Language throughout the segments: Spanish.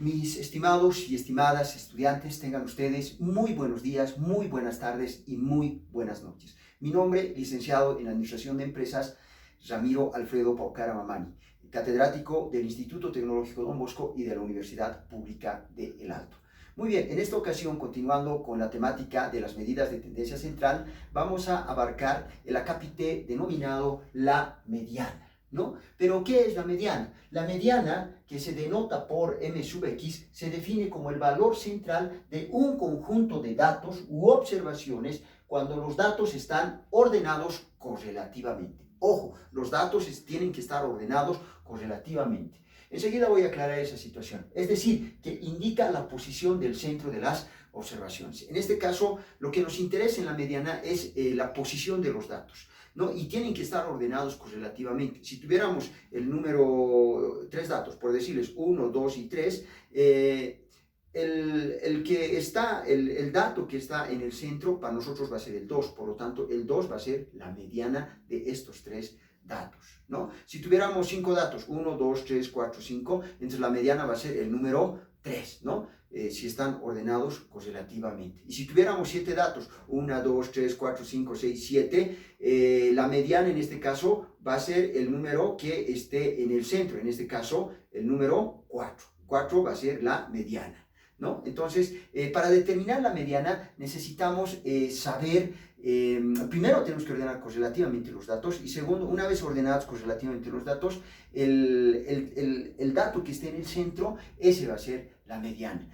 Mis estimados y estimadas estudiantes, tengan ustedes muy buenos días, muy buenas tardes y muy buenas noches. Mi nombre, licenciado en Administración de Empresas, Ramiro Alfredo Paucara Mamani, catedrático del Instituto Tecnológico Don Bosco y de la Universidad Pública de El Alto. Muy bien, en esta ocasión, continuando con la temática de las medidas de tendencia central, vamos a abarcar el acápite denominado la mediana, ¿no? Pero, ¿qué es la mediana? La mediana, que se denota por M sub X, se define como el valor central de un conjunto de datos u observaciones cuando los datos están ordenados correlativamente. Ojo, los datos tienen que estar ordenados correlativamente. Enseguida voy a aclarar esa situación. Es decir, que indica la posición del centro de las observaciones. En este caso, lo que nos interesa en la mediana es la posición de los datos, ¿no? Y tienen que estar ordenados correlativamente. Si tuviéramos el número, tres datos, por decirles 1, 2 y 3, el dato que está en el centro para nosotros va a ser el 2, por lo tanto el 2 va a ser la mediana de estos tres datos, ¿no? Si tuviéramos 5 datos, 1, 2, 3, 4, 5, entonces la mediana va a ser el número 3, ¿no? Si están ordenados correlativamente. Y si tuviéramos 7 datos, 1, 2, 3, 4, 5, 6, 7, la mediana en este caso va a ser el número que esté en el centro, en este caso el número 4. 4 va a ser la mediana, ¿no? Entonces, para determinar la mediana necesitamos saber, primero tenemos que ordenar correlativamente los datos y segundo, una vez ordenados correlativamente los datos, el dato que esté en el centro, ese va a ser la mediana.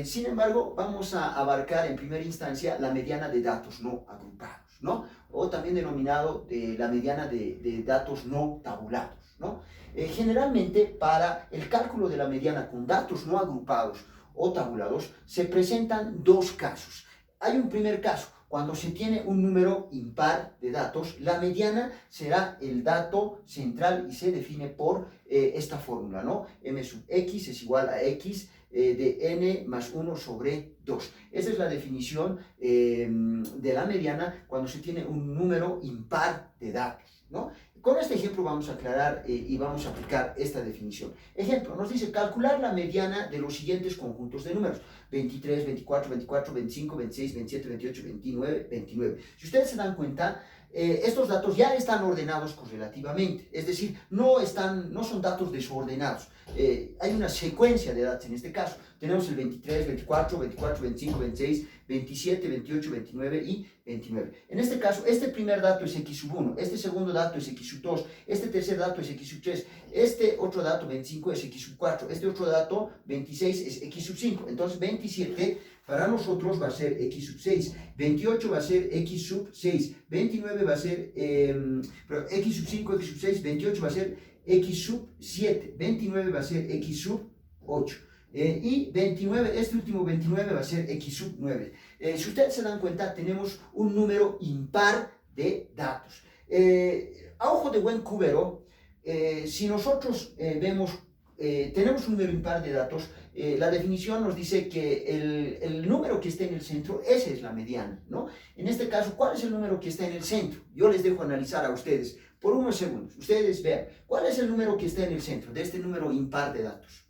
Sin embargo, vamos a abarcar en primera instancia la mediana de datos no agrupados, ¿no? O también denominado la mediana de datos no tabulados, ¿no? Generalmente, para el cálculo de la mediana con datos no agrupados o tabulados, se presentan dos casos. Hay un primer caso, cuando se tiene un número impar de datos, la mediana será el dato central y se define por esta fórmula, ¿no? M sub X es igual a X de n más 1 sobre 2. Esa es la definición de la mediana cuando se tiene un número impar de datos, ¿no? Con este ejemplo vamos a aclarar y vamos a aplicar esta definición. Ejemplo, nos dice calcular la mediana de los siguientes conjuntos de números: 23, 24, 24, 25, 26, 27, 28, 29, 29. Si ustedes se dan cuenta, estos datos ya están ordenados correlativamente, es decir, no son datos desordenados. Hay una secuencia de datos en este caso. Tenemos el 23, 24, 24, 25, 26, 27, 28, 29 y 29. En este caso, este primer dato es x sub 1, este segundo dato es x sub 2, este tercer dato es x sub 3, este otro dato 25 es x sub 4, este otro dato 26 es x sub 5. Entonces 27 para nosotros va a ser x sub 6, 28 va a ser x sub 6, 29 va a ser x sub 5, x sub 6, 28 va a ser x sub 7, 29 va a ser x sub 8. Y 29, este último 29 va a ser x sub 9. Si ustedes se dan cuenta, tenemos un número impar de datos. A ojo de buen cubero, si nosotros tenemos un número impar de datos, la definición nos dice que el número que esté en el centro, ese es la mediana, ¿no? En este caso, ¿cuál es el número que está en el centro? Yo les dejo analizar a ustedes por unos segundos. Ustedes vean, ¿cuál es el número que está en el centro de este número impar de datos?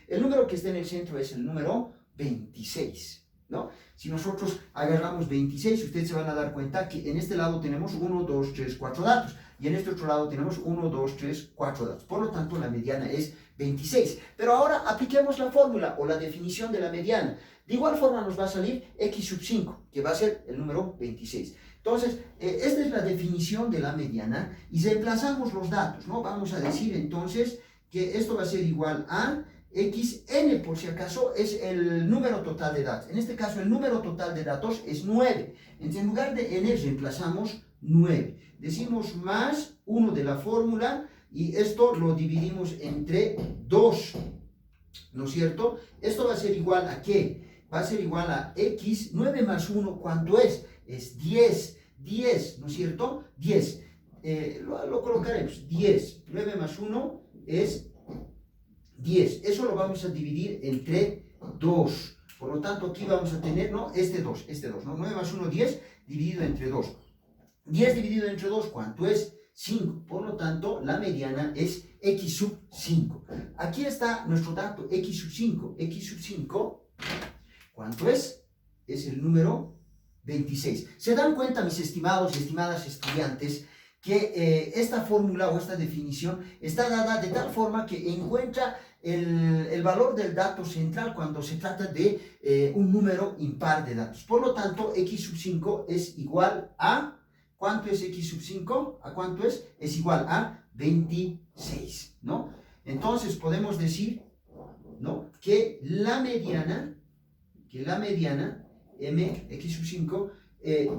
El número que está en el centro es el número 26, ¿no? Si nosotros agarramos 26, ustedes se van a dar cuenta que en este lado tenemos 1, 2, 3, 4 datos. Y en este otro lado tenemos 1, 2, 3, 4 datos. Por lo tanto, la mediana es 26. Pero ahora apliquemos la fórmula o la definición de la mediana. De igual forma nos va a salir x sub 5, que va a ser el número 26. Entonces, esta es la definición de la mediana y reemplazamos los datos, ¿no? Vamos a decir entonces que esto va a ser igual a xn, por si acaso, es el número total de datos. En este caso, el número total de datos es 9. Entonces, en lugar de n, reemplazamos 9. Decimos más 1 de la fórmula y esto lo dividimos entre 2, ¿no es cierto? Esto va a ser igual a ¿qué? Va a ser igual a x, 9 más 1, ¿cuánto es? Es 10. 10, ¿no es cierto? 10. Lo colocaremos. 10. 9 más 1 es 10. Eso lo vamos a dividir entre 2. Por lo tanto, aquí vamos a tener, ¿no? Este 2, ¿no? 9 más 1, 10, dividido entre 2. 10 dividido entre 2, ¿cuánto es? 5. Por lo tanto, la mediana es x sub 5. Aquí está nuestro dato, x sub 5. X sub 5, ¿cuánto es? Es el número 26. ¿Se dan cuenta, mis estimados y estimadas estudiantes, que esta fórmula o esta definición está dada de tal forma que encuentra el valor del dato central cuando se trata de un número impar de datos? Por lo tanto, x sub 5 es igual a... ¿Cuánto es x sub 5? ¿A cuánto es? Es igual a 26, ¿no? Entonces podemos decir, ¿no?, que la mediana m x sub 5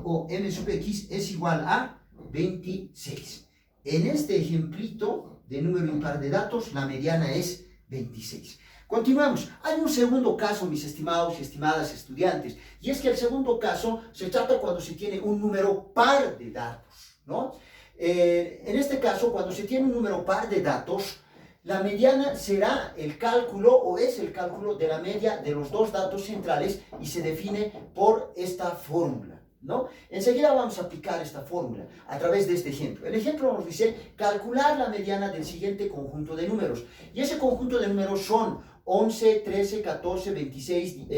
o m sub x es igual a 26. En este ejemplito de número impar de datos, la mediana es 26. Continuamos. Hay un segundo caso, mis estimados y estimadas estudiantes, y es que el segundo caso se trata cuando se tiene un número par de datos, ¿no? En este caso, cuando se tiene un número par de datos, la mediana será el cálculo o es el cálculo de la media de los dos datos centrales y se define por esta fórmula, ¿no? Enseguida vamos a aplicar esta fórmula a través de este ejemplo. El ejemplo nos dice calcular la mediana del siguiente conjunto de números. Y ese conjunto de números son 11, 13, 14, 16,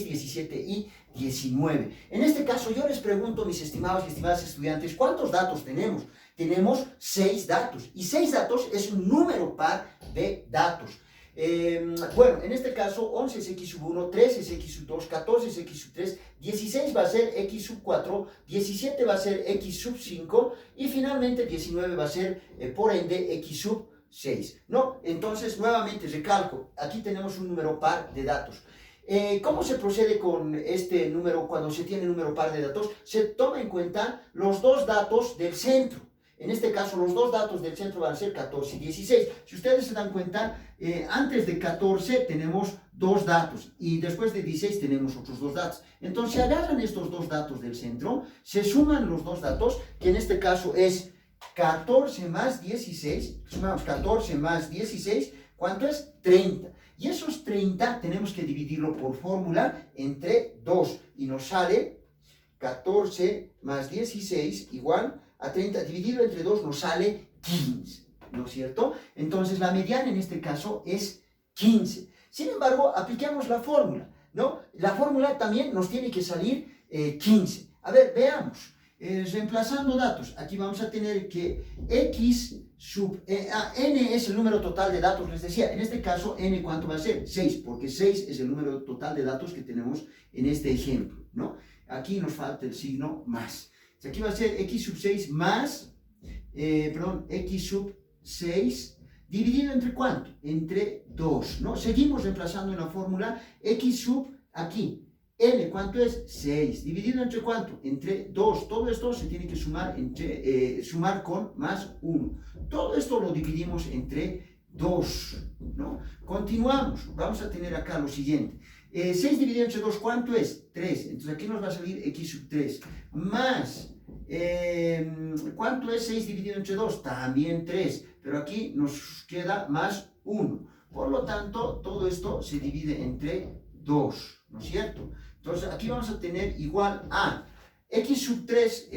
17 y 19. En este caso yo les pregunto, mis estimados y estimadas estudiantes, ¿cuántos datos tenemos? Tenemos 6 datos. Y 6 datos es un número par de datos. Bueno, en este caso 11 es x sub 1, 13 es x sub 2, 14 es x sub 3, 16 va a ser x sub 4, 17 va a ser x sub 5 y finalmente 19 va a ser, por ende, x sub 6, ¿no? Entonces, nuevamente recalco, aquí tenemos un número par de datos. ¿Cómo se procede con este número cuando se tiene número par de datos? Se toma en cuenta los dos datos del centro. En este caso, los dos datos del centro van a ser 14 y 16. Si ustedes se dan cuenta, antes de 14 tenemos dos datos y después de 16 tenemos otros dos datos. Entonces, se agarran estos dos datos del centro, se suman los dos datos, que en este caso es 14 más 16, sumamos 14 más 16, ¿cuánto es? 30. Y esos 30 tenemos que dividirlo por fórmula entre 2 y nos sale 14 más 16 igual a 30, dividido entre 2 nos sale 15, ¿no es cierto? Entonces la mediana en este caso es 15. Sin embargo, aplicamos la fórmula, ¿no? La fórmula también nos tiene que salir 15. A ver, veamos. Reemplazando datos, aquí vamos a tener que x sub n es el número total de datos, les decía, en este caso n ¿cuánto va a ser? 6, porque 6 es el número total de datos que tenemos en este ejemplo, ¿no? Aquí nos falta el signo más. Aquí va a ser x sub 6 más, x sub 6 dividido entre ¿cuánto? Entre 2, ¿no? Seguimos reemplazando en la fórmula x sub aquí. N, ¿cuánto es? 6. ¿Dividido entre cuánto? Entre 2. Todo esto se tiene que sumar, sumar con más 1. Todo esto lo dividimos entre 2, ¿no? Continuamos. Vamos a tener acá lo siguiente. 6 dividido entre 2, ¿cuánto es? 3. Entonces aquí nos va a salir x sub 3. Más, ¿cuánto es 6 dividido entre 2? También 3. Pero aquí nos queda más 1. Por lo tanto, todo esto se divide entre 2, ¿no es cierto? Entonces aquí vamos a tener igual a x sub 3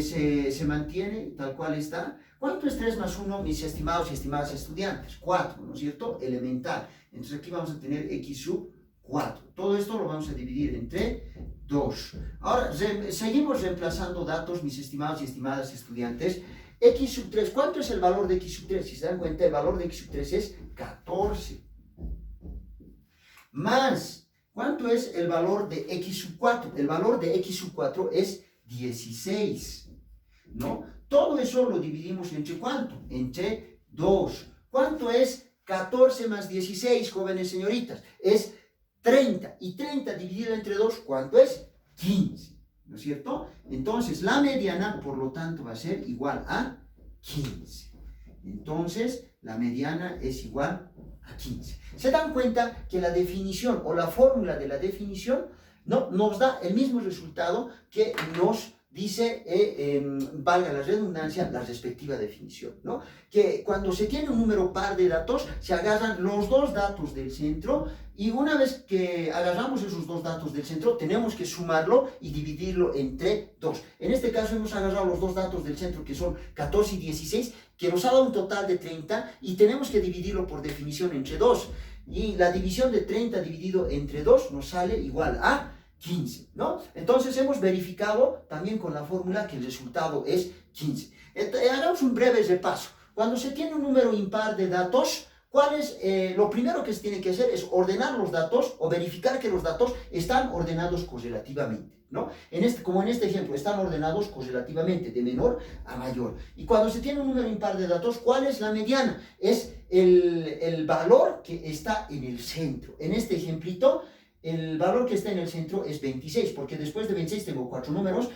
se mantiene tal cual está. ¿Cuánto es 3 más 1, mis estimados y estimadas estudiantes? 4, ¿no es cierto? Elemental. Entonces aquí vamos a tener x sub 4. Todo esto lo vamos a dividir entre 2. Ahora, seguimos reemplazando datos, mis estimados y estimadas estudiantes. X sub 3, ¿cuánto es el valor de x sub 3? Si se dan cuenta, el valor de x sub 3 es 14. Más, ¿cuánto es el valor de x sub 4? El valor de x sub 4 es 16, ¿no? Todo eso lo dividimos entre ¿cuánto? Entre 2. ¿Cuánto es 14 más 16, jóvenes señoritas? Es 30. Y 30 dividido entre 2, ¿cuánto es? 15, ¿no es cierto? Entonces, la mediana, por lo tanto, va a ser igual a 15. Entonces, la mediana es igual a 15. ¿Se dan cuenta que la definición o la fórmula de la definición no nos da el mismo resultado que nos dice, valga la redundancia, la respectiva definición, ¿no? Que cuando se tiene un número par de datos, se agarran los dos datos del centro y una vez que agarramos esos dos datos del centro, tenemos que sumarlo y dividirlo entre 2. En este caso hemos agarrado los dos datos del centro, que son 14 y 16, que nos ha dado un total de 30 y tenemos que dividirlo por definición entre 2. Y la división de 30 dividido entre 2 nos sale igual a 15, ¿no? Entonces hemos verificado también con la fórmula que el resultado es 15. Hagamos un breve repaso. Cuando se tiene un número impar de datos, lo primero que se tiene que hacer es ordenar los datos o verificar que los datos están ordenados correlativamente, ¿no? Como en este ejemplo, están ordenados correlativamente, de menor a mayor. Y cuando se tiene un número impar de datos, ¿cuál es la mediana? Es el valor que está en el centro. En este ejemplito, el valor que está en el centro es 26, porque después de 26 tengo 4 números,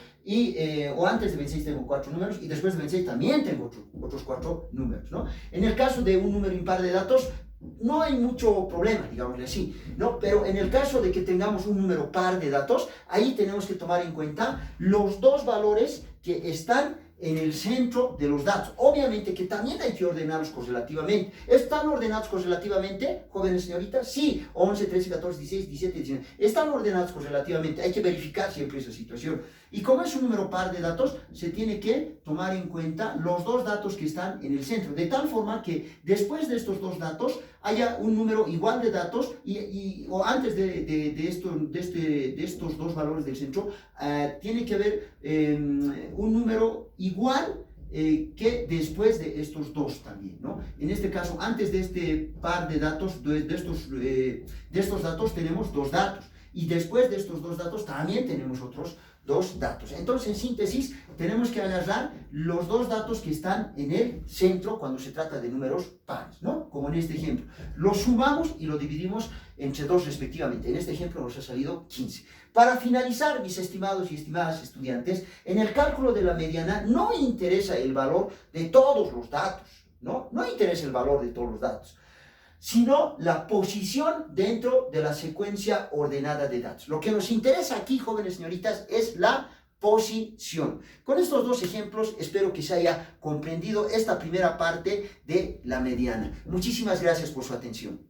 o antes de 26 tengo 4 números, y después de 26 también tengo otros 4 números, ¿no? En el caso de un número impar de datos, no hay mucho problema, digámosle así, ¿no? Pero en el caso de que tengamos un número par de datos, ahí tenemos que tomar en cuenta los dos valores que están en el centro de los datos. Obviamente que también hay que ordenarlos correlativamente. ¿Están ordenados correlativamente, jóvenes señoritas? Sí, 11, 13, 14, 16, 17, 19. Están ordenados correlativamente. Hay que verificar siempre esa situación. Y como es un número par de datos, se tiene que tomar en cuenta los dos datos que están en el centro, de tal forma que después de estos dos datos haya un número igual de datos o antes de estos dos valores del centro, tiene que haber un número igual que después de estos dos también, ¿no? En este caso, antes de este par de datos, de estos datos tenemos dos datos, y después de estos dos datos también tenemos otros dos datos. Entonces, en síntesis, tenemos que agarrar los dos datos que están en el centro cuando se trata de números pares, ¿no? Como en este ejemplo. Lo sumamos y lo dividimos entre 2 respectivamente. En este ejemplo nos ha salido 15. Para finalizar, mis estimados y estimadas estudiantes, en el cálculo de la mediana no interesa el valor de todos los datos, ¿no? No interesa el valor de todos los datos, sino la posición dentro de la secuencia ordenada de datos. Lo que nos interesa aquí, jóvenes señoritas, es la posición. Con estos dos ejemplos espero que se haya comprendido esta primera parte de la mediana. Muchísimas gracias por su atención.